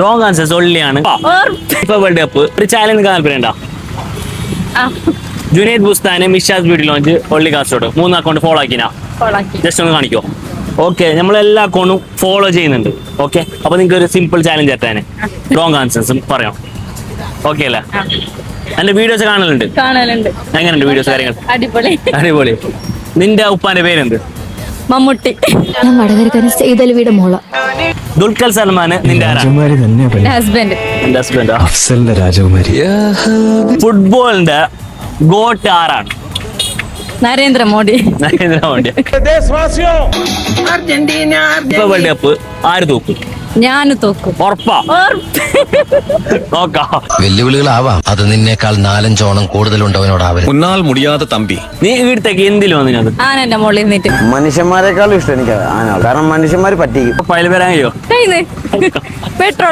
Wrong answer സൊള്ളിയാണ്. FIFA world cup ഒരു challenge താല്പര്യമുണ്ടോ? ജുനൈദ് ബുസ്താന്, മിഷാസ് ബ്യൂട്ടി ലോഞ്ച്, ഒള്ളി കാസർഗോഡ് 3 അക്കൗണ്ട് ഫോളോ ആക്കിനാ? ജസ്റ്റ് ഒന്ന് കാണിക്കോ? ഓക്കെ, നമ്മളെല്ലാ അക്കൗണ്ടും ഫോളോ ചെയ്യുന്നുണ്ട്. ഓക്കെ, അപ്പൊ നിങ്ങൾക്ക് ഒരു സിമ്പിൾ ചാലഞ്ച് എത്താന് റോങ് ആൻസേഴ്സും പറയാം. ഓക്കെ അല്ലേ? എന്റെ വീഡിയോസ് കാണലുണ്ട്. എങ്ങനെയുണ്ട് വീഡിയോസ് കാര്യങ്ങൾ? അടിപൊളി. നിന്റെ ഉപ്പാന്റെ പേരെന്ത്? മമ്മൂട്ടി. ഞാൻ വടകരക്കാരൻ സെയ്തലവിയുടെ മോള. ദുൽഖർ സൽമാന് നിന്റെ ഹസ്ബൻഡ്. എന്റെ ഹസ്ബൻഡാ. അഫ്സലിന്റെ രാജകുമാരി. ഫുട്ബോളിന്റെ ഗോട്ട് ആരാണ്? നരേന്ദ്രമോദി. ഫിഫ വേൾഡ് കപ്പ് ആര് തൂക്കും? ഞാൻ തോക്കും. ഉറപ്പാ? നോക്കാം. വെല്ലുവിളികളാവാം, അത് നിന്നേക്കാൾ 4-5 ഓണം കൂടുതലുണ്ടവനോടാവരുത്. ഉന്നാൽ മുടിയാത്ത തമ്പി. നീ വീട്ടിലേക്ക് എന്തിലും വന്നിനത്? ആനന്റെ മോളിൽ നിന്നിട്ട്. മനുഷ്യന്മാരെക്കാളും ഇഷ്ടം എനിക്ക് ആനകൾ. കാരണം മനുഷ്യന്മാര് പറ്റിക്കും. ഫയൽ വരാൻ കഴിയോ? പെട്രോൾ